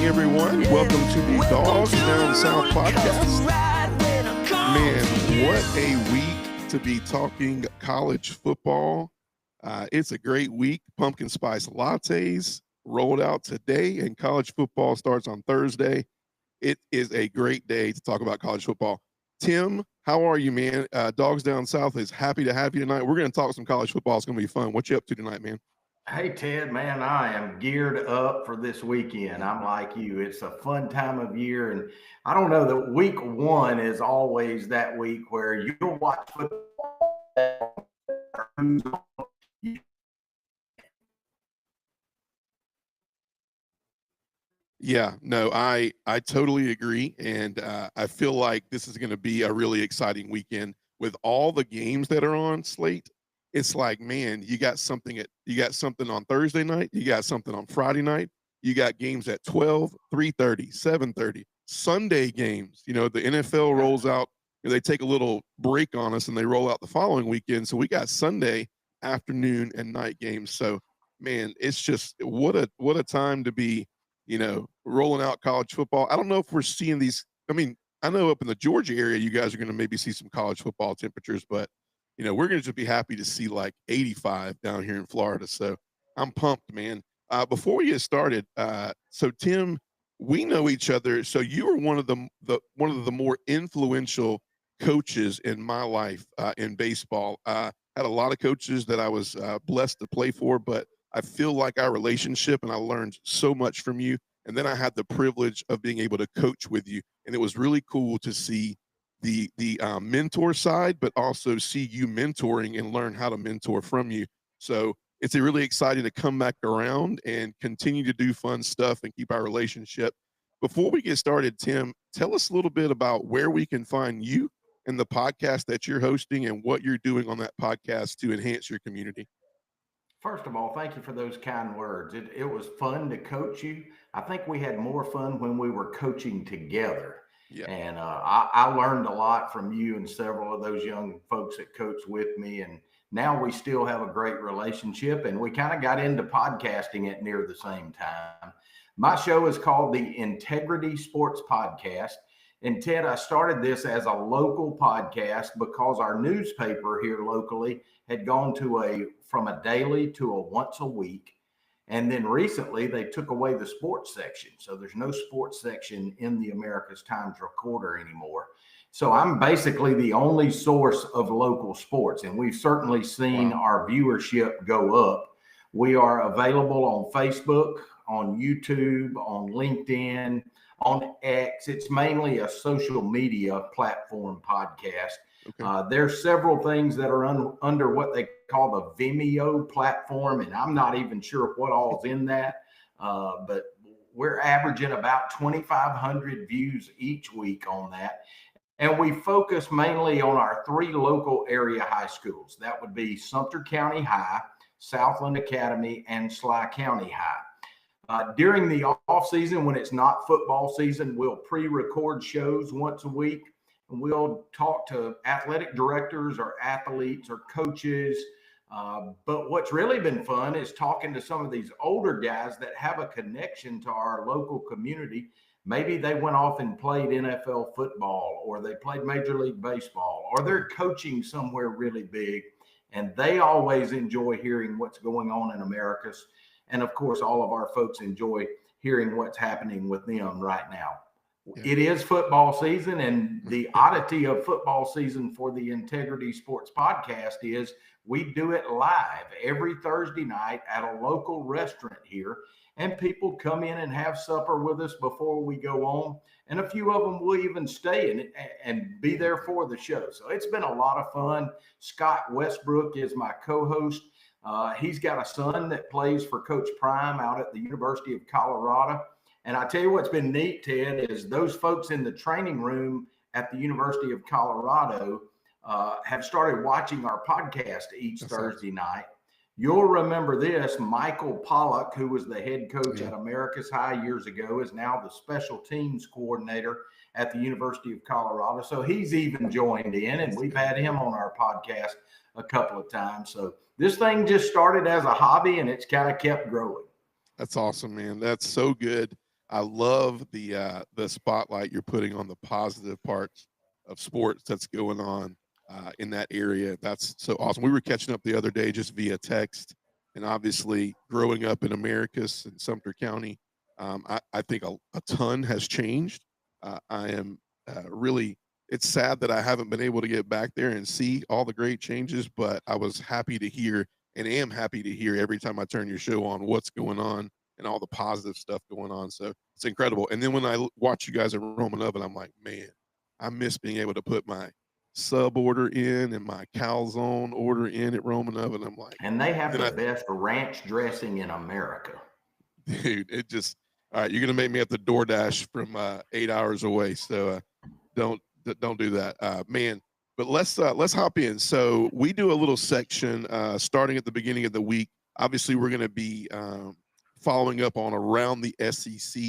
morning, everyone. Welcome to the Dogs Down South podcast. Man, what a week to be talking college football. It's a great week. Pumpkin spice lattes rolled out today, and college football starts on Thursday. It is a great day to talk about college football. Tim, how are you, man? Dogs Down South is happy to have you tonight. We're going to talk some college football. It's going to be fun. What you up to tonight, man? Hey, Ted, man, I am geared up for this weekend. I'm like you. It's a fun time of year. And I don't know that week one is always that week where you'll watch football. Yeah, no, I totally agree. And I feel like this is going to be a really exciting weekend with all the games that are on slate. It's like, man, you got something on Thursday night, you got something on Friday night, you got games at 12, 3:30, 7:30, Sunday games. You know, the NFL rolls out, they take a little break on us and they roll out the following weekend. So we got Sunday afternoon and night games. So, man, it's just what a time to be, rolling out college football. I don't know if we're seeing these. I mean, I know up in the Georgia area, you guys are going to maybe see some college football temperatures, but we're going to just be happy to see like 85 down here in Florida. So I'm pumped, man. Before we get started, so Tim, we know each other. So you were one of the more influential coaches in my life in baseball. Had a lot of coaches that I was blessed to play for, but I feel like our relationship, and I learned so much from you. And then I had the privilege of being able to coach with you, and it was really cool to see the mentor side, but also see you mentoring and learn how to mentor from you. So it's really exciting to come back around and continue to do fun stuff and keep our relationship. Before we get started, Tim, tell us a little bit about where we can find you and the podcast that you're hosting and what you're doing on that podcast to enhance your community. First of all, thank you for those kind words. It was fun to coach you. I think we had more fun when we were coaching together. Yeah. And I learned a lot from you and several of those young folks that coached with me. And now we still have a great relationship. And we kind of got into podcasting at near the same time. My show is called the Integrity Sports Podcast. And Ted, I started this as a local podcast because our newspaper here locally had gone from a daily to a once a week. And then recently they took away the sports section. So there's no sports section in the America's Times Recorder anymore. So I'm basically the only source of local sports. And we've certainly seen our viewership go up. We are available on Facebook, on YouTube, on LinkedIn, on X. It's mainly a social media platform podcast. Okay. There's several things that are under what they call the Vimeo platform, and I'm not even sure what all's in that, but we're averaging about 2,500 views each week on that. And we focus mainly on our 3 local area high schools. That would be Sumter County High, Southland Academy, and Sly County High. During the off season, when it's not football season, we'll pre-record shows once a week. And we'll talk to athletic directors or athletes or coaches. But what's really been fun is talking to some of these older guys that have a connection to our local community. Maybe they went off and played NFL football, or they played Major League Baseball, or they're coaching somewhere really big. And they always enjoy hearing what's going on in Americus. And of course, all of our folks enjoy hearing what's happening with them right now. Yeah. It is football season, and the oddity of football season for the Integrity Sports Podcast is we do it live every Thursday night at a local restaurant here, and people come in and have supper with us before we go on, and a few of them will even stay and be there for the show. So it's been a lot of fun. Scott Westbrook is my co-host. He's got a son that plays for Coach Prime out at the University of Colorado. And I tell you what's been neat, Ted, is those folks in the training room at the University of Colorado have started watching our podcast each Thursday night. You'll remember this. Michael Pollock, who was the head coach at America's High years ago, is now the special teams coordinator at the University of Colorado. So he's even joined in, and we've had him on our podcast a couple of times. So this thing just started as a hobby, and it's kind of kept growing. That's awesome, man. That's so good. I love the spotlight you're putting on the positive parts of sports that's going on in that area. That's so awesome. We were catching up the other day just via text, and obviously growing up in Americus in Sumter County, I think a ton has changed. I am really. It's sad that I haven't been able to get back there and see all the great changes, but I was happy to hear and am happy to hear every time I turn your show on what's going on and all the positive stuff going on. So it's incredible. And then when I watch you guys at Roman Oven, I'm like, man, I miss being able to put my sub order in and my calzone order in at Roman Oven. I'm like, And they have then the I, best ranch dressing in America. dude, it just, all right, you're gonna make me have to DoorDash from 8 hours away. So don't do that, man. But let's hop in. So we do a little section starting at the beginning of the week. Obviously, we're going to be following up on around the SEC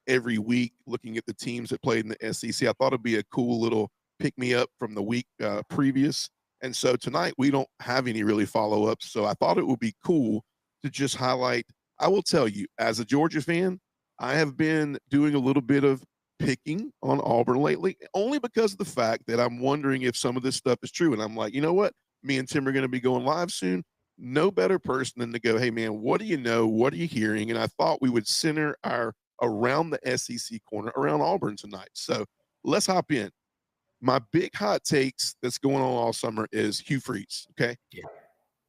every week, looking at the teams that played in the SEC. I thought it'd be a cool little pick me up from the week previous. And so tonight we don't have any really follow ups. So I thought it would be cool to just highlight. I will tell you, as a Georgia fan, I have been doing a little bit of picking on Auburn lately, only because of the fact that I'm wondering if some of this stuff is true. And I'm like, you know what? Me and Tim are going to be going live soon. No better person than to go, hey, man, what do you know? What are you hearing? And I thought we would center our around the SEC corner around Auburn tonight. So let's hop in. My big hot takes that's going on all summer is Hugh Freeze. Okay. Yeah.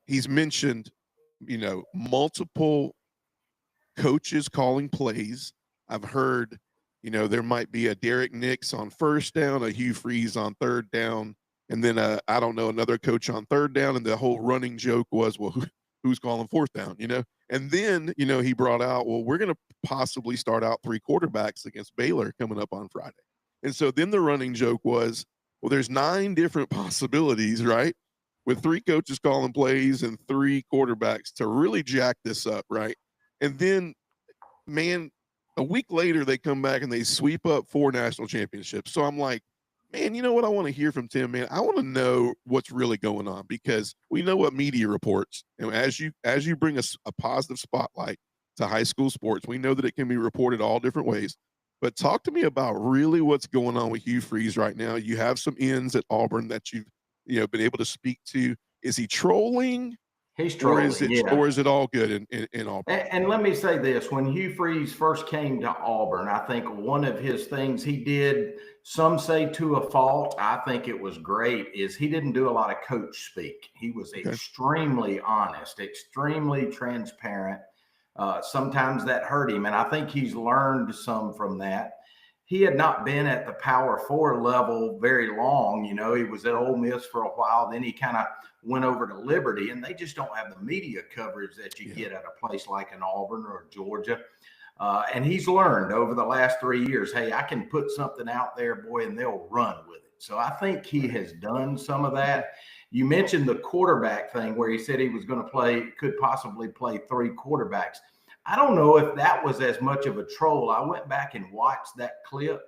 He's mentioned, multiple coaches calling plays. I've heard, there might be a Derek Nix on first down, a Hugh Freeze on third down, and then I don't know, another coach on third down. And the whole running joke was, well, who's calling fourth down, And then, he brought out, well, we're going to possibly start out 3 quarterbacks against Baylor coming up on Friday. And so then the running joke was, well, there's 9 different possibilities, right? With 3 coaches calling plays and 3 quarterbacks to really jack this up, right? And then, man, a week later, they come back and they sweep up 4 national championships. So I'm like, man, you know what I want to hear from Tim, man? I want to know what's really going on, because we know what media reports. And as you bring a positive spotlight to high school sports, we know that it can be reported all different ways. But talk to me about really what's going on with Hugh Freeze right now. You have some ends at Auburn that you've been able to speak to. Is he trolling? He's trolling, or is it all good in Auburn? And let me say this: when Hugh Freeze first came to Auburn, I think one of his things he did, some say to a fault, I think it was great, is he didn't do a lot of coach speak. He was extremely honest, extremely transparent. Sometimes that hurt him, and I think he's learned some from that. He had not been at the Power 4 level very long. He was at Ole Miss for a while. Then he kind of went over to Liberty, and they just don't have the media coverage that you get at a place like an Auburn or Georgia. And he's learned over the last 3 years, hey, I can put something out there, boy, and they'll run with it. So I think he has done some of that. You mentioned the quarterback thing where he said he was going to could possibly play 3 quarterbacks. I don't know if that was as much of a troll. I went back and watched that clip,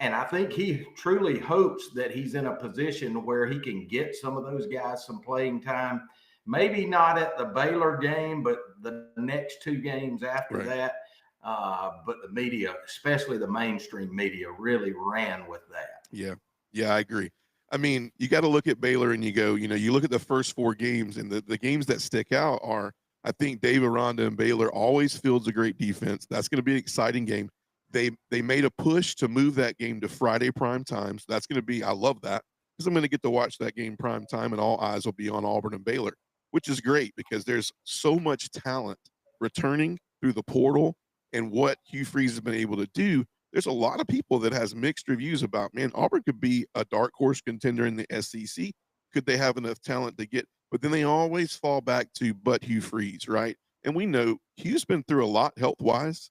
and I think he truly hopes that he's in a position where he can get some of those guys some playing time. Maybe not at the Baylor game, but the next 2 games after that. But the media, especially the mainstream media, really ran with that. Yeah, I agree. I mean, you got to look at Baylor and you go, you look at the first 4 games, and the games that stick out are, I think Dave Aranda and Baylor always fields a great defense. That's going to be an exciting game. They made a push to move that game to Friday prime time. So that's going to be, I love that, because I'm going to get to watch that game prime time, and all eyes will be on Auburn and Baylor, which is great because there's so much talent returning through the portal, and what Hugh Freeze has been able to do. There's a lot of people that has mixed reviews about, man, Auburn could be a dark horse contender in the SEC. Could they have enough talent to get? But then they always fall back to, but Hugh Freeze, right? And we know Hugh's been through a lot health-wise.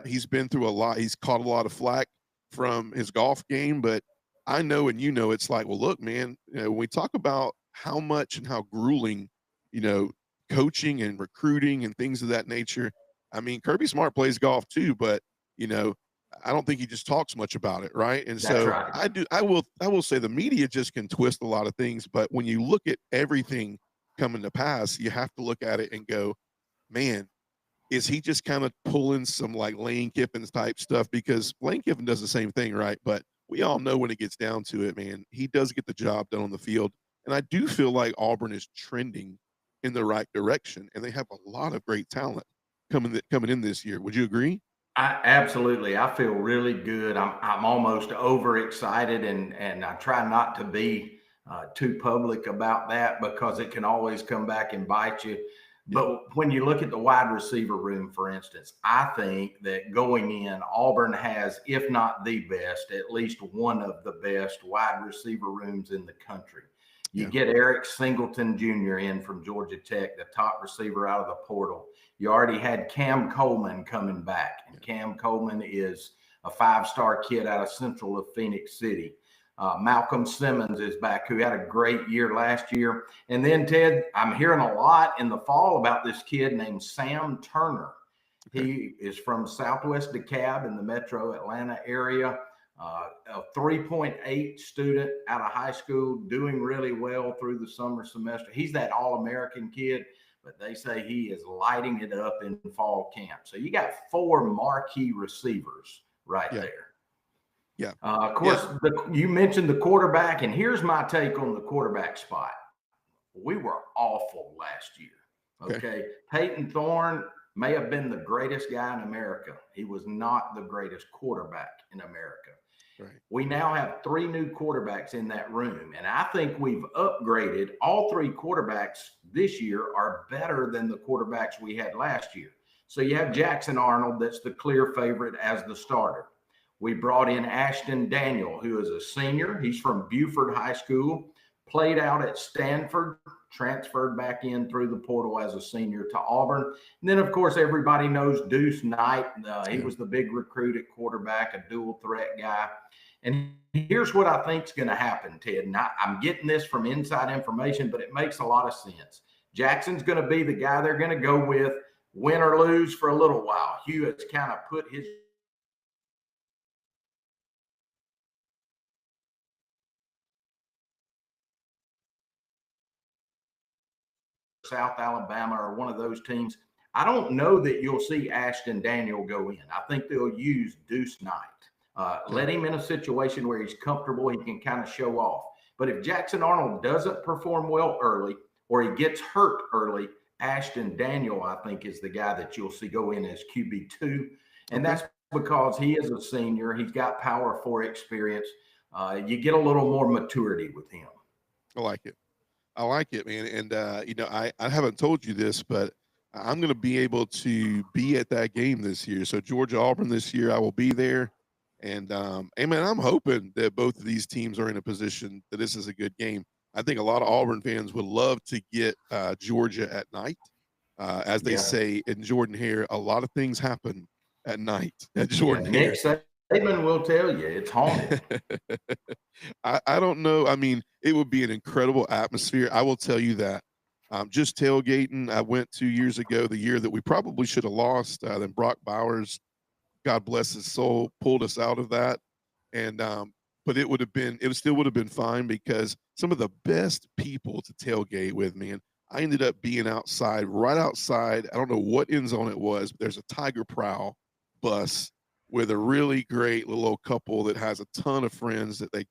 He's been through a lot. He's caught a lot of flack from his golf game, but I know, and it's like, well, look, man, when we talk about how much and how grueling, coaching and recruiting and things of that nature. I mean, Kirby Smart plays golf too, but I don't think he just talks much about it, right? And That's so right. I will say the media just can twist a lot of things, but when you look at everything coming to pass, you have to look at it and go, man, is he just kind of pulling some like Lane Kiffin type stuff? Because Lane Kiffin does the same thing, right? But we all know when it gets down to it, man, he does get the job done on the field. And I do feel like Auburn is trending in the right direction, and they have a lot of great talent coming in this year. Would you agree? Absolutely. I feel really good. I'm almost overexcited, and I try not to be too public about that because it can always come back and bite you. Yeah, But when you look at the wide receiver room, for instance, I think that going in, Auburn has, if not the best, at least one of the best wide receiver rooms in the country. You yeah, get Eric Singleton Jr. in from Georgia Tech, the top receiver out of the portal. You already had Cam Coleman coming back, and yeah. Cam Coleman is a five-star kid out of Central of Phoenix City. Malcolm Simmons is back, who had a great year last year. And then, Ted, I'm hearing a lot in the fall about this kid named Sam Turner. Okay. He is from Southwest DeKalb in the metro Atlanta area. A 3.8 student out of high school, doing really well through the summer semester. He's that All-American kid, but they say he is lighting it up in fall camp. So you got four marquee receivers right Yeah, there. yeah, Of yeah. course, you mentioned the quarterback, and here's my take on the quarterback spot. We were awful last year. Okay. Okay. Peyton Thorne may have been the greatest guy in America. He was not the greatest quarterback in America. Right. We now have three new quarterbacks in that room, and I think we've upgraded. All three quarterbacks this year are better than the quarterbacks we had last year. So you have Jackson Arnold, that's the clear favorite as the starter. We brought in Ashton Daniel, who is a senior. He's from Buford High School, played out at Stanford, transferred back in through the portal as a senior to Auburn. And then, of course, everybody knows Deuce Knight. He Yeah. was the big recruit at quarterback, a dual threat guy. And here's what I think is going to happen, Ted. And I'm getting this from inside information, but it makes a lot of sense. Jackson's going to be the guy they're going to go with, win or lose for a little while. Hugh has kind of put his South Alabama or one of those teams. I don't know that you'll see Ashton Daniel go in. I think they'll use Deuce Knight. Okay. Let him in a situation where he's comfortable, he can kind of show off. But if Jackson Arnold doesn't perform well early or he gets hurt early, Ashton Daniel, I think, is the guy that you'll see go in as QB2. And Okay. that's because he is a senior. He's got Power 4 experience. You get a little more maturity with him. I like it. I like it, man. And I haven't told you this, but I'm going to be able to be at that game this year. So Georgia Auburn this year, I will be there. And man, I'm hoping that both of these teams are in a position that this is a good game. I think a lot of Auburn fans would love to get Georgia at night. As they Yeah. say in Jordan Hare, a lot of things happen at night at Yeah. Jordan Nick Hare. Saban will tell you it's haunted. I don't know. I mean, it would be an incredible atmosphere. I will tell you that. Just tailgating. I went 2 years ago, the year that we probably should have lost. Then Brock Bowers, God bless his soul, pulled us out of that. And but it still would have been fine because some of the best people to tailgate with, man. I ended up being outside, right outside. I don't know what end zone it was, but there's a Tiger Prowl bus with a really great little old couple that has a ton of friends that they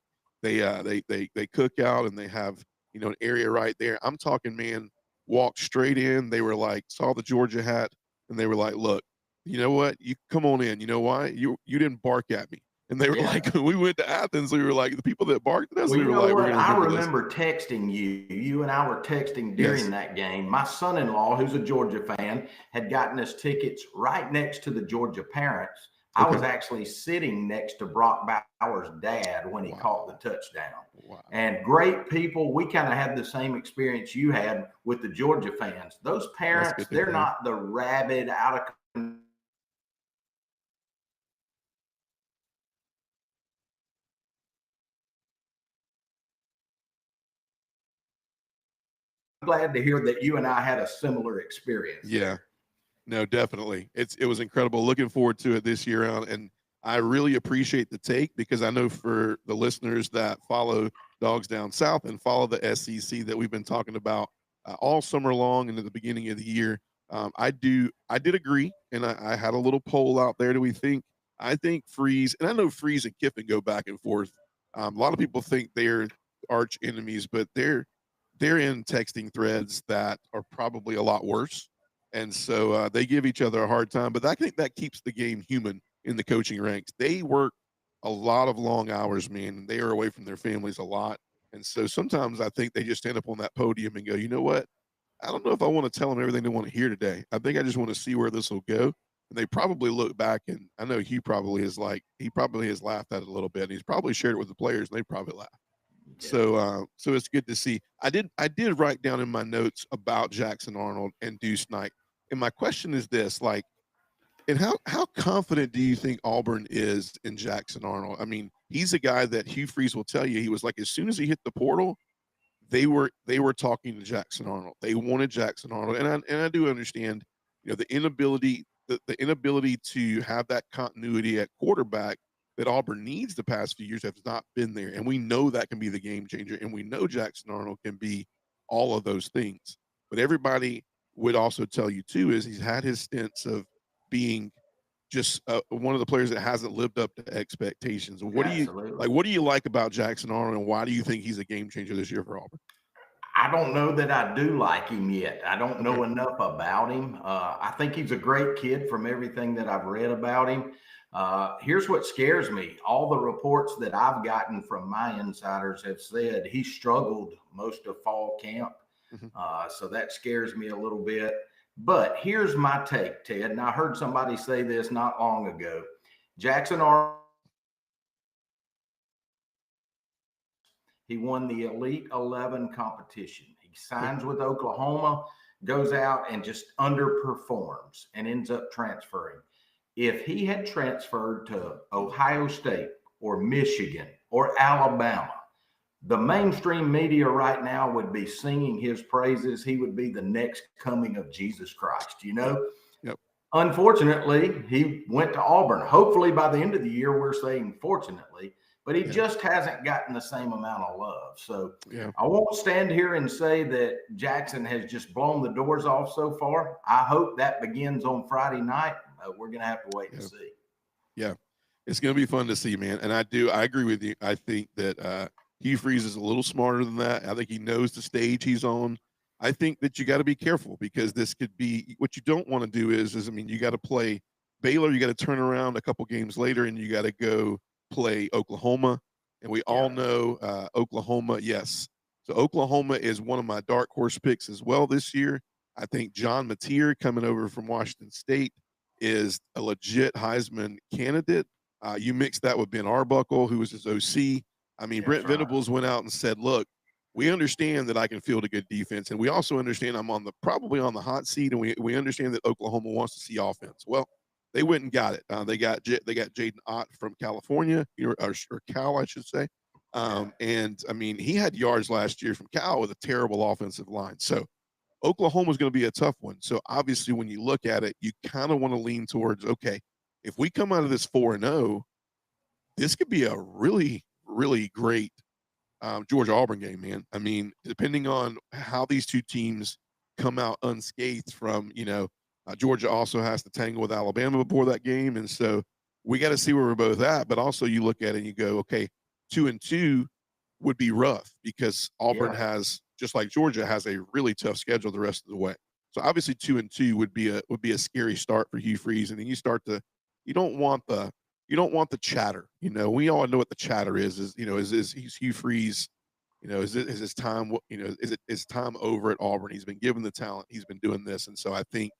cook out and they have an area right there. I'm talking, man, walked straight in. They were like, saw the Georgia hat, and they were like, look, you know what? You come on in. You know why? You didn't bark at me. And they were Yeah. like, we went to Athens. We were like, the people that barked at us, Well, we you were know like, we're what? gonna I remember this. remember texting you. You and I were texting during Yes. that game. My son-in-law, who's a Georgia fan, had gotten us tickets right next to the Georgia parents. I was Okay. actually sitting next to Brock Bowers' dad when he caught the Wow. touchdown. Wow. And great people. We kind of had the same experience you had with the Georgia fans. Those That's parents, good to they're hear. not the rabid, out of control. I'm glad to hear that you and I had a similar experience Yeah. there. No, definitely. It was incredible. Looking forward to it this year out. And I really appreciate the take because I know for the listeners that follow Dogs Down South and follow the SEC that we've been talking about all summer long and at the beginning of the year, I did agree, and I had a little poll out there. Do we think? I think Freeze, and I know Freeze and Kiffin go back and forth. A lot of people think they're arch enemies, but they're in texting threads that are probably a lot worse, and so they give each other a hard time. But I think that keeps the game human in the coaching ranks. They work a lot of long hours, man, and they are away from their families a lot. And so sometimes I think they just stand up on that podium and go, you know what? I don't know if I want to tell them everything they want to hear today. I think I just want to see where this will go. And they probably look back, and I know he probably has laughed at it a little bit. And he's probably shared it with the players, and they probably laughed. Yeah. So it's good to see. I did write down in my notes about Jackson Arnold and Deuce Knight. And my question is this, like, and how confident do you think Auburn is in Jackson Arnold? I mean, he's a guy that Hugh Freeze will tell you, he was like, as soon as he hit the portal, they were talking to Jackson Arnold. They wanted Jackson Arnold, and I do understand, the inability to have that continuity at quarterback that Auburn needs the past few years has not been there, and we know that can be the game changer, and we know Jackson Arnold can be all of those things. But everybody would also tell you too is he's had his stints of being just one of the players that hasn't lived up to expectations. What do you Absolutely. like? What do you like about Jackson Arnold, and why do you think he's a game changer this year for Auburn? I don't know that I do like him yet. I don't know Okay. enough about him. I think he's a great kid from everything that I've read about him. Here's what scares me. All the reports that I've gotten from my insiders have said he struggled most of fall camp. Mhm. So that scares me a little bit. But here's my take, Ted. And I heard somebody say this not long ago. Jackson Arnold, he won the Elite 11 competition. He signs with Oklahoma, goes out and just underperforms and ends up transferring. If he had transferred to Ohio State or Michigan or Alabama, the mainstream media right now would be singing his praises. He would be the next coming of Jesus Christ, you Yep. know? Yep. Unfortunately, he went to Auburn. Hopefully, by the end of the year, we're saying fortunately, but he Yeah. just hasn't gotten the same amount of love. So Yeah. I won't stand here and say that Jackson has just blown the doors off so far. I hope that begins on Friday night. We're going to have to wait and Yeah. see. Yeah. It's going to be fun to see, man. And I agree with you. I think that Hugh Freeze is a little smarter than that. I think he knows the stage he's on. I think that you got to be careful because this could be what you don't want to do is I mean, you got to play Baylor, you got to turn around a couple games later and you got to go play Oklahoma. And we all Yeah. know Oklahoma, yes. So Oklahoma is one of my dark horse picks as well this year. I think John Mateer coming over from Washington State is a legit Heisman candidate. You mix that with Ben Arbuckle, who was his OC. I mean, That's Brent right. Venables went out and said, "Look, we understand that I can field a good defense, and we also understand I'm probably on the hot seat, and we understand that Oklahoma wants to see offense." Well, they went and got it. They got Jaden Ott from California, or Cal, I should say. Yeah. And I mean, he had yards last year from Cal with a terrible offensive line. So Oklahoma's going to be a tough one. So obviously, when you look at it, you kind of want to lean towards, okay, if we come out of this 4-0, this could be a really, really great Georgia Auburn game, man. I mean, depending on how these two teams come out unscathed from, Georgia also has to tangle with Alabama before that game, and so we got to see where we're both at. But also, you look at it and you go, okay, 2-2 would be rough because Auburn Yeah. has, just like Georgia, has a really tough schedule the rest of the way. So obviously, 2-2 would be a scary start for Hugh Freeze, and then you don't want the chatter. We all know what the chatter is he's Hugh Freeze. Is his time, is time over at Auburn? He's been given the talent. He's been doing this. And so I think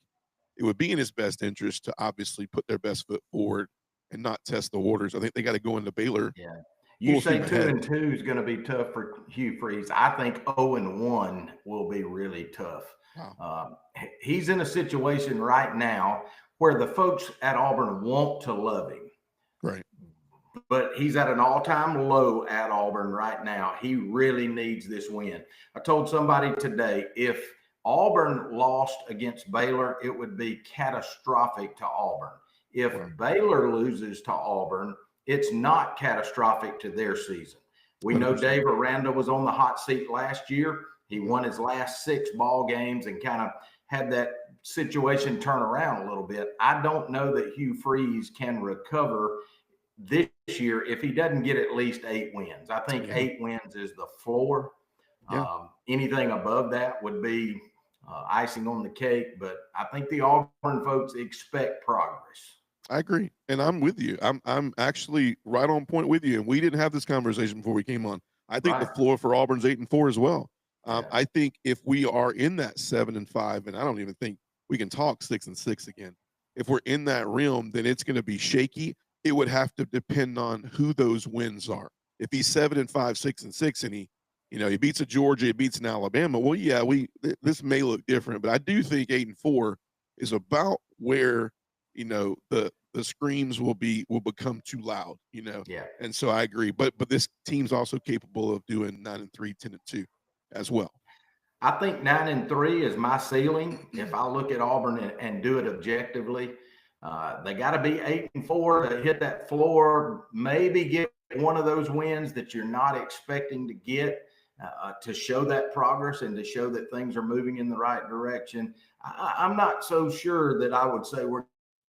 it would be in his best interest to obviously put their best foot forward and not test the waters. I think they got to go into Baylor Yeah. You full say steam ahead. 2-2 is going to be tough for Hugh Freeze. I think 0-1 will be really tough. Wow. He's in a situation right now where the folks at Auburn want to love him, Right. but he's at an all-time low at Auburn right now. He really needs this win. I told somebody today, if Auburn lost against Baylor, it would be catastrophic to Auburn. If Wow. Baylor loses to Auburn, it's not catastrophic to their season. We know 100%. Dave Aranda was on the hot seat last year. He won his last 6 ball games and kind of had that situation turn around a little bit. I don't know that Hugh Freeze can recover this year if he doesn't get at least 8 wins. I think Yeah. 8 wins is the floor. Yeah. Anything above that would be icing on the cake, but I think the Auburn folks expect progress. I agree, and I'm with you. I'm actually right on point with you. And we didn't have this conversation before we came on. I think the Right. floor for Auburn's 8-4 as well. Yeah. I think if we are in that 7-5, and I don't even think we can talk 6-6 again. If we're in that realm, then it's going to be shaky. It would have to depend on who those wins are. If he's 7-5, 6-6, and he beats a Georgia, he beats an Alabama. Well, yeah, this may look different, but I do think 8-4 is about where the screams will become too loud, Yeah. and so I agree. But this team's also capable of doing 9-3, 10-2 as well. I think 9-3 is my ceiling. If I look at Auburn and do it objectively, they got to be 8-4 to hit that floor. Maybe get one of those wins that you're not expecting to get to show that progress and to show that things are moving in the right direction. I'm not so sure that I would say we're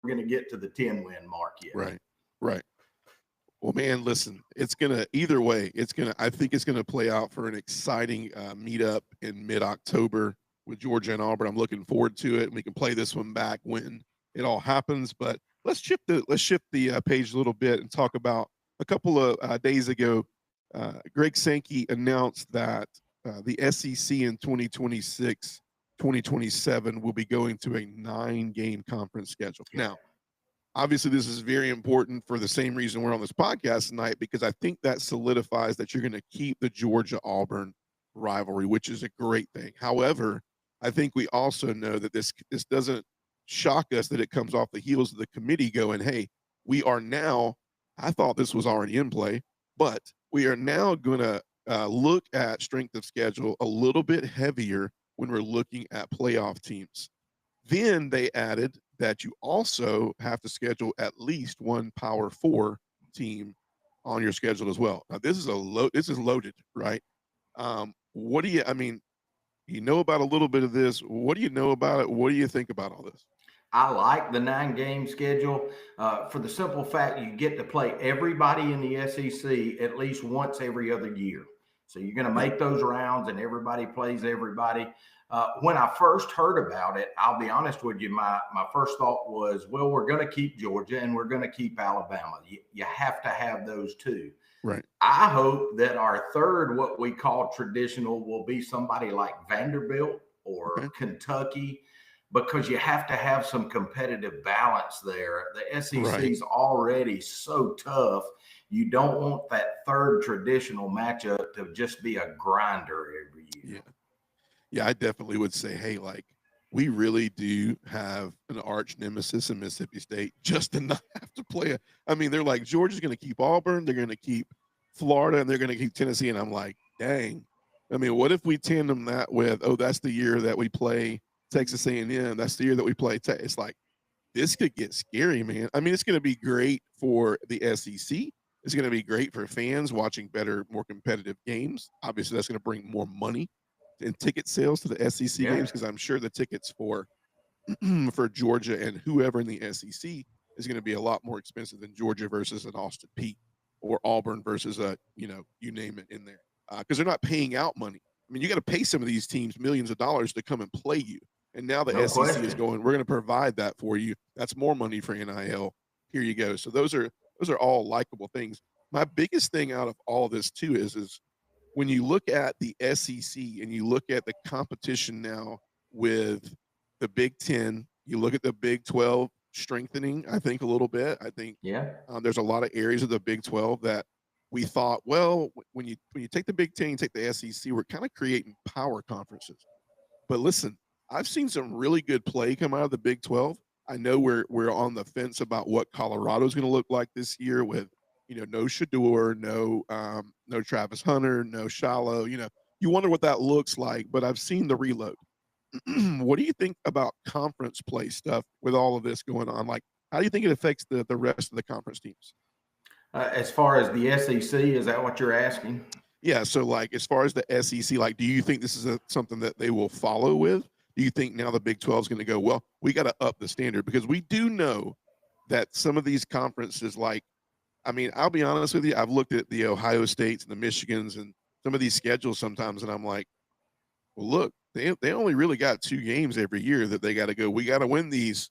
going to get to the 10-win mark yet. Right. Well, man, listen, either way, I think it's gonna play out for an exciting meetup in mid-October with Georgia and Auburn. I'm looking forward to it, and we can play this one back when it all happens. But let's shift the page a little bit and talk about a couple of days ago. Greg Sankey announced that the SEC in 2026, 2027 will be going to a 9-game conference schedule. Yeah. Now, obviously, this is very important for the same reason we're on this podcast tonight, because I think that solidifies that you're going to keep the Georgia-Auburn rivalry, which is a great thing. However, I think we also know that this doesn't shock us that it comes off the heels of the committee going, hey, we are now, I thought this was already in play, but we are now going to look at strength of schedule a little bit heavier when we're looking at playoff teams. Then they added that you also have to schedule at least one Power 4 team on your schedule as well. Now, this is loaded, right? What do you know about a little bit of this? What do you know about it? What do you think about all this? I like the 9-game schedule for the simple fact you get to play everybody in the SEC at least once every other year. So you're going to make those rounds and everybody plays everybody. When I first heard about it, I'll be honest with you, my first thought was, well, we're going to keep Georgia and we're going to keep Alabama. You have to have those two. Right. I hope that our third, what we call traditional, will be somebody like Vanderbilt or Kentucky, because you have to have some competitive balance there. The SEC is already so tough. You don't want that third traditional matchup to just be a grinder every year. Yeah, I definitely would say, hey, we really do have an arch nemesis in Mississippi State just to not have to play. They're like, Georgia's going to keep Auburn, they're going to keep Florida, and they're going to keep Tennessee. And I'm like, dang. What if we tandem that with, that's the year that we play Texas A&M. That's the year that we play. It's like, this could get scary, man. It's going to be great for the SEC. It's going to be great for fans watching better, more competitive games. Obviously, that's going to bring more money in ticket sales to the SEC games, because I'm sure the tickets for Georgia and whoever in the SEC is going to be a lot more expensive than Georgia versus an Austin Peay or Auburn versus you name it in there, because they're not paying out money. You got to pay some of these teams millions of dollars to come and play you. And now the SEC is going, we're going to provide that for you. That's more money for NIL. Here you go. So those are all likable things. My biggest thing out of all this too is when you look at the SEC and you look at the competition now with the Big Ten, you look at the Big 12 strengthening, I think, a little bit. I think there's a lot of areas of the Big 12 that we thought, well, when you take the Big Ten, you take the SEC, we're kind of creating power conferences. But listen, I've seen some really good play come out of the Big 12. I know we're on the fence about what Colorado's going to look like this year with, no Shedeur, no Travis Hunter, no Shallow. You wonder what that looks like, but I've seen the reload. What do you think about conference play stuff with all of this going on? How do you think it affects the rest of the conference teams? As far as the SEC, is that what you're asking? Yeah. So as far as the SEC, do you think this is something that they will follow with? do you think now the Big 12 is going to go, well, we got to up the standard? Because we do know that some of these conferences, like, I mean, I'll be honest with you, I've looked at the Ohio States and the Michigans and some of these schedules sometimes, and I'm like, well, look, they only really got 2 games every year that they got to go. We got to win these,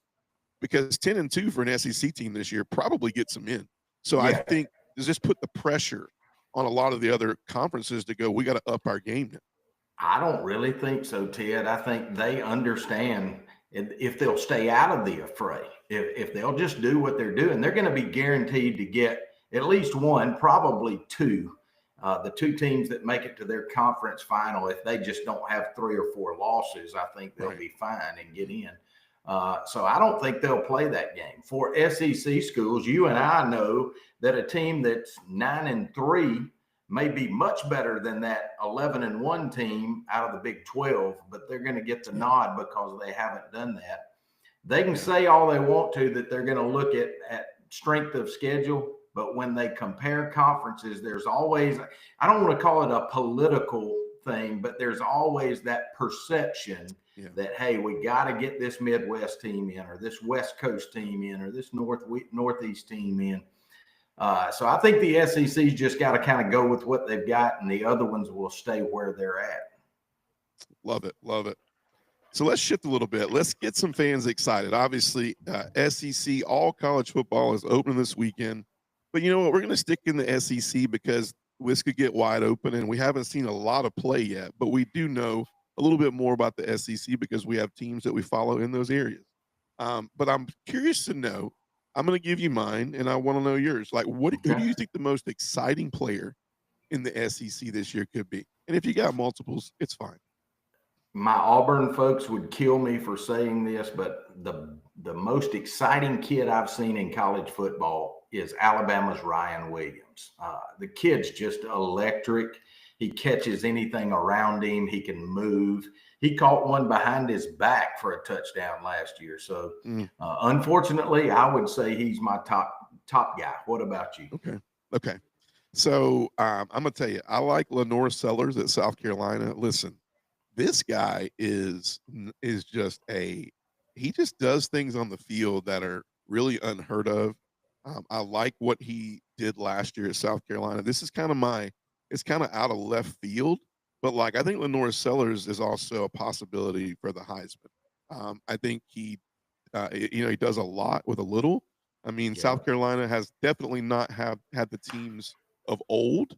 because 10-2 for an SEC team this year probably gets them in. So I Yeah. think does this put the pressure on a lot of the other conferences to go, we got to up our game now? I don't really think so, Ted. I think they understand if they'll stay out of the affray, if they'll just do what they're doing, they're going to be guaranteed to get at least one, probably two. The 2 teams that make it to their conference final, if they just don't have 3 or 4 losses, I think they'll be fine and get in. So I don't think they'll play that game. For SEC schools, you and I know that a team that's 9-3 may be much better than that 11-1 team out of the Big 12, but they're going to get the nod because they haven't done that. They can say all they want to that they're going to look at strength of schedule, but when they compare conferences, there's always, I don't want to call it a political thing, but there's always that perception that, hey, we got to get this Midwest team in, or this West Coast team in, or this Northeast team in. So I think the SEC's just got to kind of go with what they've got, and the other ones will stay where they're at. Love it. Love it. So let's shift a little bit. Let's get some fans excited. Obviously, SEC, all college football is open this weekend. But you know what? We're going to stick in the SEC because this could get wide open, and we haven't seen a lot of play yet. But we do know a little bit more about the SEC because we have teams that we follow in those areas. But I'm curious to know, I'm going to give you mine, and I want to know yours. Like, who do you think the most exciting player in the SEC this year could be? And if you got multiples, it's fine. My Auburn folks would kill me for saying this, but the most exciting kid I've seen in college football is Alabama's Ryan Williams. The kid's just electric. He catches anything around him. He can move. He caught one behind his back for a touchdown last year. So, unfortunately, I would say he's my top guy. What about you? Okay. So I'm gonna tell you, I like Lenore Sellers at South Carolina. Listen, this guy is just he just does things on the field that are really unheard of. I like what he did last year at South Carolina. This is it's kind of out of left field, but like I think Lenore Sellers is also a possibility for the Heisman. I think he does a lot with a little. I mean, South Carolina has definitely not had the teams of old,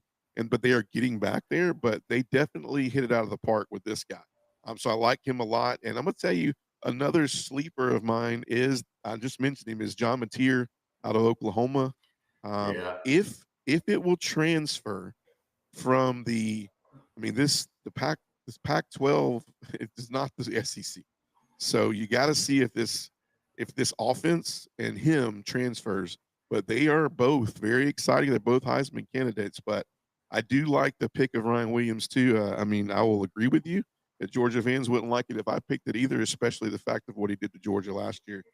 but they are getting back there. But they definitely hit it out of the park with this guy. So I like him a lot. And I'm gonna tell you another sleeper of mine is, I just mentioned him, is John Mateer out of Oklahoma. If it will transfer from this Pac-12, it is not the SEC. So you got to see if this offense and him transfers. But they are both very exciting. They're both Heisman candidates. But I do like the pick of Ryan Williams too. I will agree with you that Georgia fans wouldn't like it if I picked it either, especially the fact of what he did to Georgia last year.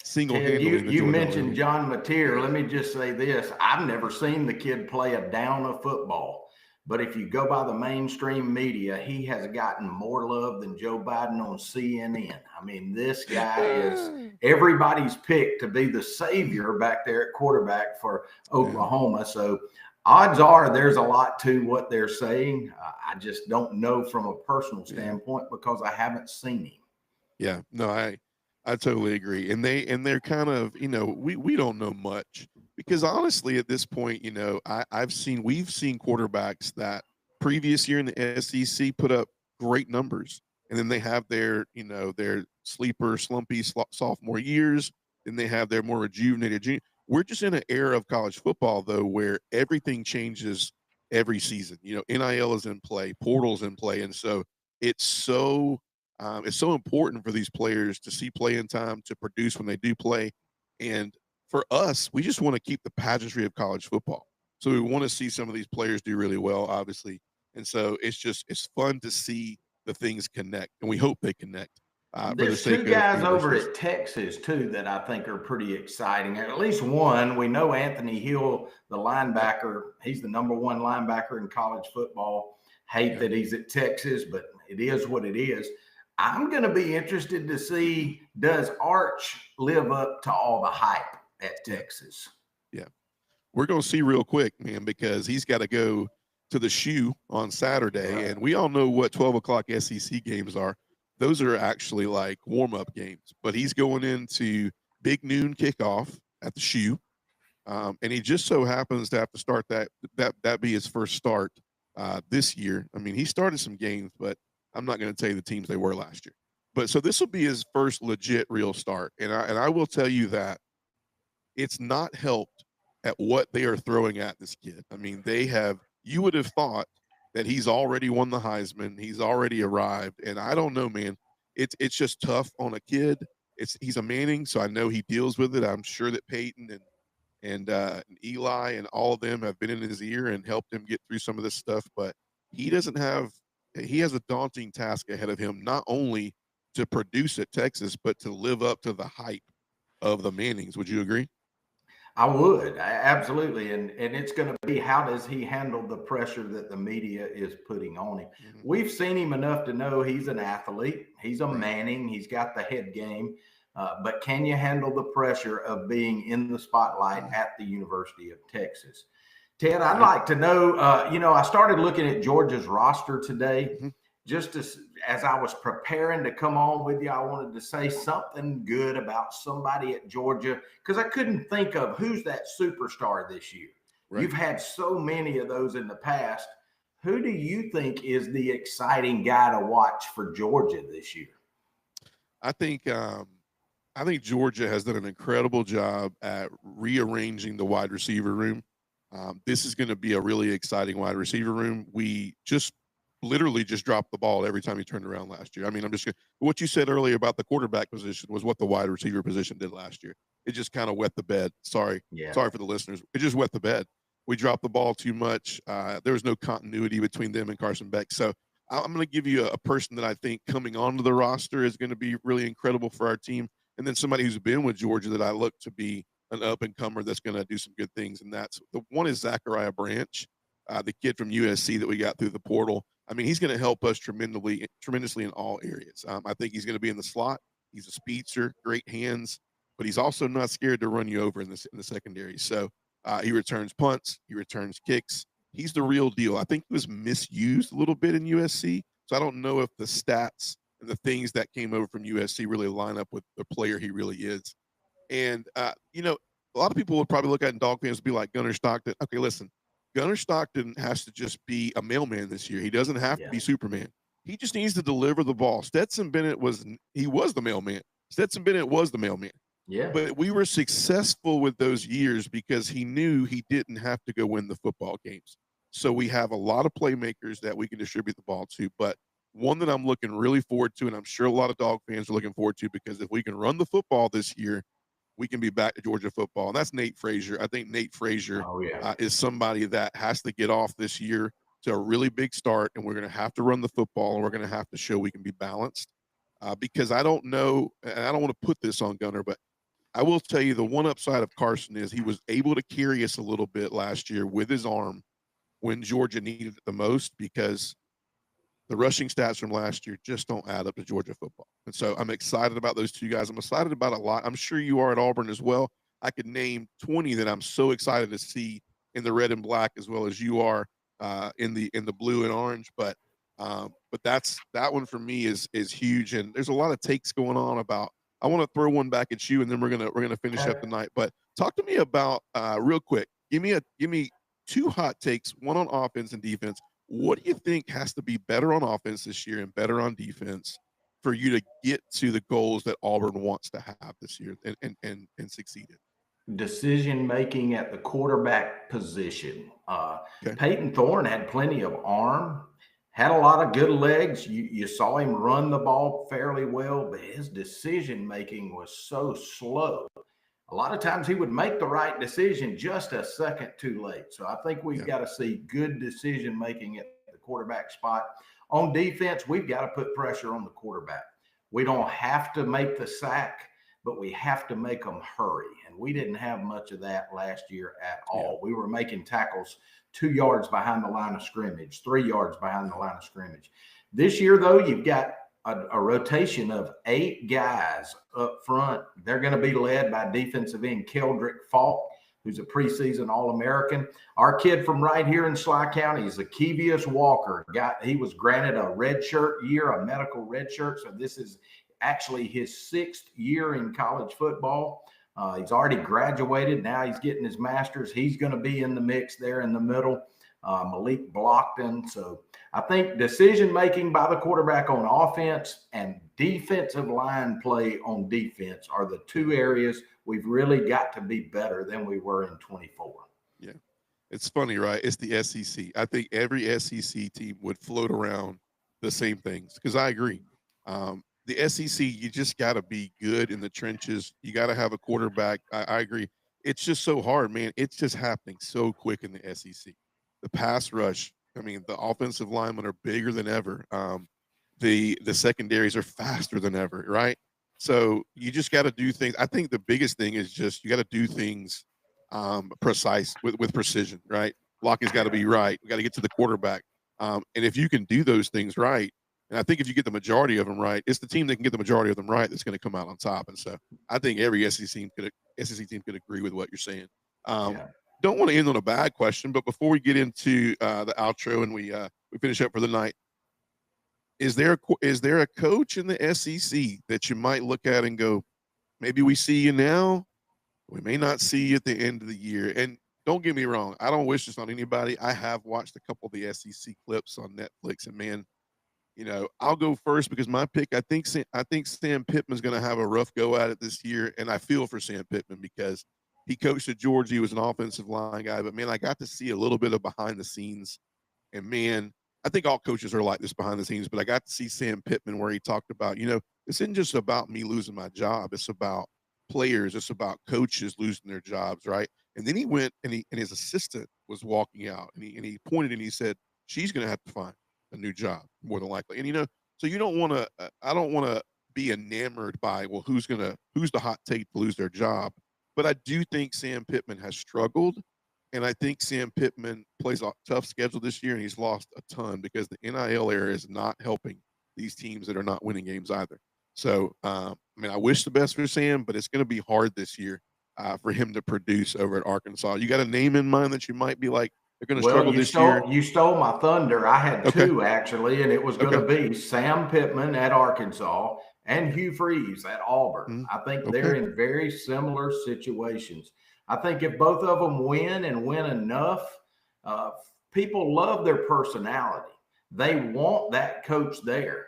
Single-handedly. You mentioned John Mateer. Let me just say this. I've never seen the kid play a down of football. But if you go by the mainstream media, he has gotten more love than Joe Biden on CNN. I mean, this guy is everybody's pick to be the savior back there at quarterback for Oklahoma. So odds are there's a lot to what they're saying. I just don't know from a personal standpoint because I haven't seen him. Yeah, no, I totally agree. And they're kind of, we don't know much. Because honestly, at this point, we've seen quarterbacks that previous year in the SEC put up great numbers, and then they have their sleeper, slumpy sophomore years. Then they have their more rejuvenated junior. We're just in an era of college football, though, where everything changes every season. NIL is in play, portal's in play, and so it's so important for these players to see playing time, to produce when they do play, and for us, we just want to keep the pageantry of college football. So we want to see some of these players do really well, obviously. And so it's fun to see the things connect, and we hope they connect. There's 2 guys over at Texas, too, that I think are pretty exciting. At least one, we know Anthony Hill, the linebacker. He's the number 1 linebacker in college football. Hate that he's at Texas, but it is what it is. I'm going to be interested to see, does Arch live up to all the hype at Yeah. Texas? Yeah. We're going to see real quick, man, because he's got to go to the shoe on Saturday. Right. And we all know what 12 o'clock SEC games are. Those are actually like warm-up games. But he's going into big noon kickoff at the shoe. And he just so happens to have to start that be his first start this year. I mean, he started some games, but I'm not going to tell you the teams they were last year. But so this will be his first legit real start. And I will tell you that it's not helped at what they are throwing at this kid. I mean, you would have thought that he's already won the Heisman. He's already arrived. And I don't know, man. It's just tough on a kid. He's a Manning, so I know he deals with it. I'm sure that Peyton and Eli and all of them have been in his ear and helped him get through some of this stuff. But he has a daunting task ahead of him, not only to produce at Texas, but to live up to the hype of the Mannings. Would you agree? I would, absolutely. And it's going to be, how does he handle the pressure that the media is putting on him? Mm-hmm. We've seen him enough to know he's an athlete. He's a Right. Manning. He's got the head game. But can you handle the pressure of being in the spotlight at the University of Texas? Ted, I'd like to know, I started looking at Georgia's roster today. Mm-hmm. Just as I was preparing to come on with you, I wanted to say something good about somebody at Georgia, because I couldn't think of who's that superstar this year. Right. You've had so many of those in the past. Who do you think is the exciting guy to watch for Georgia this year? I think Georgia has done an incredible job at rearranging the wide receiver room. This is going to be a really exciting wide receiver room. We literally just dropped the ball every time he turned around last year. I mean, what you said earlier about the quarterback position was what the wide receiver position did last year. It just kind of wet the bed. Sorry for the listeners. It just wet the bed. We dropped the ball too much. There was no continuity between them and Carson Beck. So I'm going to give you a person that I think coming onto the roster is going to be really incredible for our team. And then somebody who's been with Georgia that I look to be an up-and-comer that's going to do some good things. And that's the one is Zachariah Branch, the kid from USC that we got through the portal. I mean, he's going to help us tremendously in all areas. I think he's going to be in the slot. He's a speedster, great hands, but he's also not scared to run you over in the secondary. So he returns punts, he returns kicks. He's the real deal. I think he was misused a little bit in USC, so I don't know if the stats and the things that came over from USC really line up with the player he really is. And a lot of people would probably look at Dog fans and be like Gunnar Stockton. Okay, listen. Gunnar Stockton has to just be a mailman this year. He doesn't have to be Superman. He just needs to deliver the ball. Stetson Bennett was the mailman. Stetson Bennett was the mailman. Yeah. But we were successful with those years because he knew he didn't have to go win the football games. So we have a lot of playmakers that we can distribute the ball to. But one that I'm looking really forward to, and I'm sure a lot of Dog fans are looking forward to, because if we can run the football this year, we can be back to Georgia football. And that's Nate Frazier. I think Nate Frazier is somebody that has to get off this year to a really big start, and we're going to have to run the football, and we're going to have to show we can be balanced. Because I don't know, and I don't want to put this on Gunnar, but I will tell you the one upside of Carson is he was able to carry us a little bit last year with his arm when Georgia needed it the most, because the rushing stats from last year just don't add up to Georgia football. And so I'm excited about those two guys. I'm excited about a lot. I'm sure you are at Auburn as well. I could name 20 that I'm so excited to see in the red and black, as well as you are in the blue and orange. But that one for me is huge. And there's a lot of takes going on about. I want to throw one back at you, and then we're gonna finish up the night. But talk to me about real quick. Give me two hot takes, one on offense and defense. What do you think has to be better on offense this year and better on defense for you to get to the goals that Auburn wants to have this year and succeed in? Decision making at the quarterback position. Okay. Peyton Thorne had plenty of arm, had a lot of good legs. You saw him run the ball fairly well, but his decision making was so slow. A lot of times he would make the right decision just a second too late. So I think we've got to see good decision making at the quarterback spot. On defense, we've got to put pressure on the quarterback. We don't have to make the sack, but we have to make them hurry. And we didn't have much of that last year at all. We were making tackles 2 yards behind the line of scrimmage, 3 yards behind the line of scrimmage. This year, though, you've got a rotation of 8 guys up front. They're going to be led by defensive end Keldrick Falk, who's a preseason All-American. Our kid from right here in Sly County is Akevius Walker. He was granted a redshirt year, a medical redshirt. So this is actually his 6th year in college football. He's already graduated. Now he's getting his master's. He's going to be in the mix there in the middle. Malik Blockton. So I think decision-making by the quarterback on offense and defensive line play on defense are the 2 areas we've really got to be better than we were in 24. Yeah. It's funny, right? It's the SEC. I think every SEC team would float around the same things because I agree. The SEC, you just got to be good in the trenches. You got to have a quarterback. I agree. It's just so hard, man. It's just happening so quick in the SEC. The pass rush, I mean, the offensive linemen are bigger than ever. The secondaries are faster than ever, right? So you just got to do things. I think the biggest thing is just you got to do things precise with precision, right? Blocking's got to be right. We got to get to the quarterback. And if you can do those things right, and I think if you get the majority of them right, it's the team that can get the majority of them right that's going to come out on top. And so I think every SEC team could agree with what you're saying. Yeah. Don't want to end on a bad question, but before we get into the outro and we finish up for the night, is there a coach in the SEC that you might look at and go, maybe we see you now, we may not see you at the end of the year? And don't get me wrong, I don't wish this on anybody. I have watched a couple of the SEC clips on Netflix, and man, I'll go first because my pick. I think Sam Pittman's going to have a rough go at it this year, and I feel for Sam Pittman because he coached at Georgia. He was an offensive line guy, but man, I got to see a little bit of behind the scenes. And man, I think all coaches are like this behind the scenes, but I got to see Sam Pittman where he talked about, this isn't just about me losing my job. It's about players. It's about coaches losing their jobs, right? And then he went and his assistant was walking out, and he pointed and he said, she's going to have to find a new job more than likely. And so you don't want to. I don't want to be enamored by who's the hot take to lose their job. But I do think Sam Pittman has struggled, and I think Sam Pittman plays a tough schedule this year, and he's lost a ton because the NIL era is not helping these teams that are not winning games either. So, I wish the best for Sam, but it's going to be hard this year for him to produce over at Arkansas. You got a name in mind that you might be like, they're going to struggle this year? You stole my thunder. I had 2 actually, and it was going to be Sam Pittman at Arkansas and Hugh Freeze at Auburn. I think they're in very similar situations. I think if both of them win and win enough, people love their personality. They want that coach there,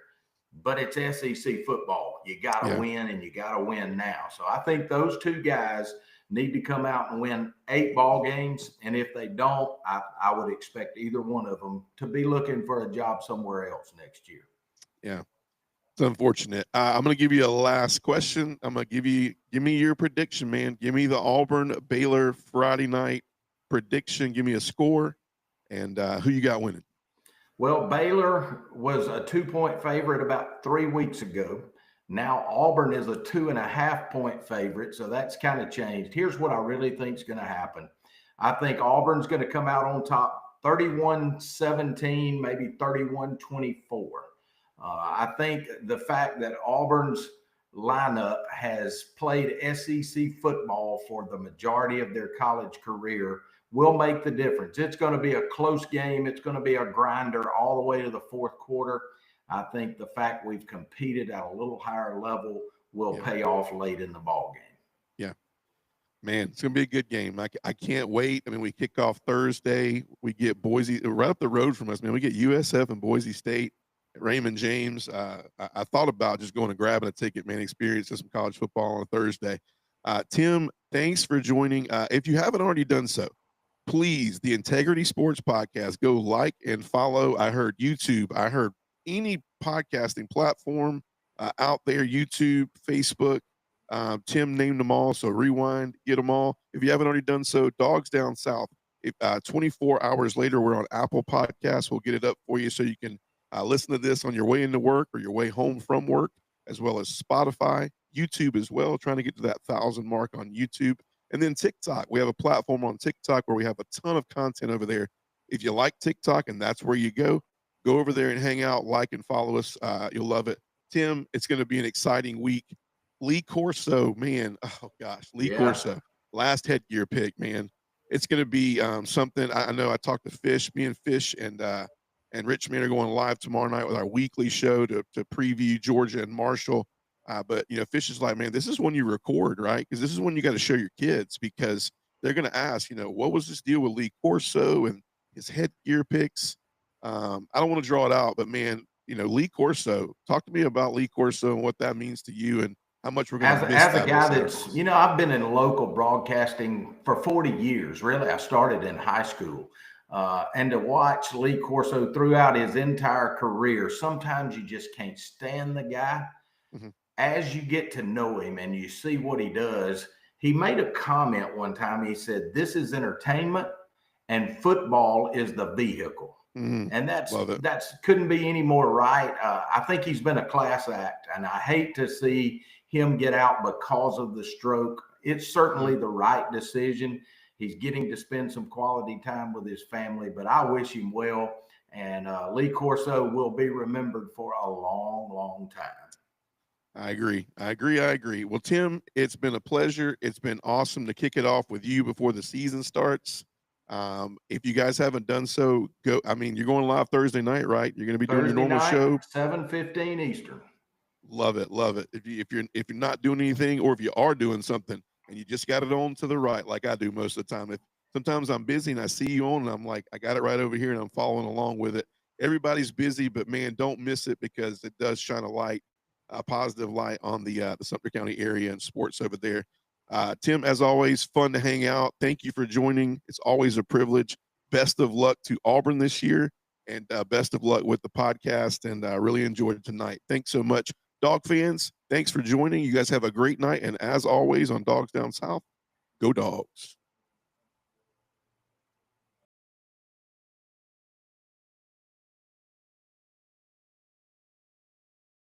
but it's SEC football. You got to win, and you got to win now. So I think those 2 guys need to come out and win 8 ball games. And if they don't, I would expect either one of them to be looking for a job somewhere else next year. Yeah. It's unfortunate. I'm going to give you a last question. I'm going to give me your prediction, man. Give me the Auburn-Baylor Friday night prediction. Give me a score and who you got winning. Well, Baylor was a 2-point favorite about 3 weeks ago. Now Auburn is a 2.5-point favorite, so that's kind of changed. Here's what I really think is going to happen. I think Auburn's going to come out on top 31-17, maybe 31-24. I think the fact that Auburn's lineup has played SEC football for the majority of their college career will make the difference. It's going to be a close game. It's going to be a grinder all the way to the 4th quarter. I think the fact we've competed at a little higher level will pay off late in the ball game. Yeah, man, it's going to be a good game. I can't wait. We kick off Thursday. We get Boise right up the road from us, man. We get USF and Boise State at Raymond James. I thought about just going and grabbing a ticket, man, experience some college football on Thursday. Tim, thanks for joining. If you haven't already done so, please, the Integrity Sports Podcast, go like and follow. I heard YouTube. I heard any podcasting platform out there, YouTube, Facebook. Tim named them all, so rewind, get them all. If you haven't already done so, Dogs Down South. 24 hours later, we're on Apple Podcasts. We'll get it up for you so you can listen to this on your way into work or your way home from work, as well as Spotify, YouTube as well, trying to get to that 1,000 mark on YouTube. And then TikTok. We have a platform on TikTok where we have a ton of content over there. If you like TikTok and that's where you go over there and hang out, like and follow us. You'll love it. Tim, it's going to be an exciting week. Lee Corso, man, oh gosh, Lee Yeah. Corso, last headgear pick, man. It's going to be something. I know I talked to Fish, me and Fish and Rich Man are going live tomorrow night with our weekly show to preview Georgia and Marshall. But Fish is like, man, this is when you record, right? Because this is when you got to show your kids, because they're going to ask, what was this deal with Lee Corso and his headgear picks? I don't want to draw it out, but man, Lee Corso, talk to me about Lee Corso and what that means to you and how much we're going to miss As a that. guy that's, I've been in local broadcasting for 40 years. Really, I started in high school. And to watch Lee Corso throughout his entire career, sometimes you just can't stand the guy. Mm-hmm. As you get to know him and you see what he does, he made a comment one time. He said, "This is entertainment and football is the vehicle." Mm-hmm. And that's couldn't be any more right. I think he's been a class act, and I hate to see him get out because of the stroke. It's certainly the right decision. He's getting to spend some quality time with his family, but I wish him well. And Lee Corso will be remembered for a long, long time. I agree. Well, Tim, it's been a pleasure. It's been awesome to kick it off with you before the season starts. If you guys haven't done so, go. I mean, you're going live Thursday night, right? You're going to be doing your normal show, 7:15 Eastern. Love it. If you're not doing anything, or if you are doing something and you just got it on to the right, like I do most of the time. Sometimes I'm busy and I see you on, and I'm like, I got it right over here, and I'm following along with it. Everybody's busy, but man, don't miss it, because it does shine a positive light on the Sumter County area and sports over there. Tim, as always, fun to hang out. Thank you for joining. It's always a privilege. Best of luck to Auburn this year, and best of luck with the podcast. And I really enjoyed it tonight. Thanks so much. Dog fans, thanks for joining. You guys have a great night. And as always on Dogs Down South, go Dogs.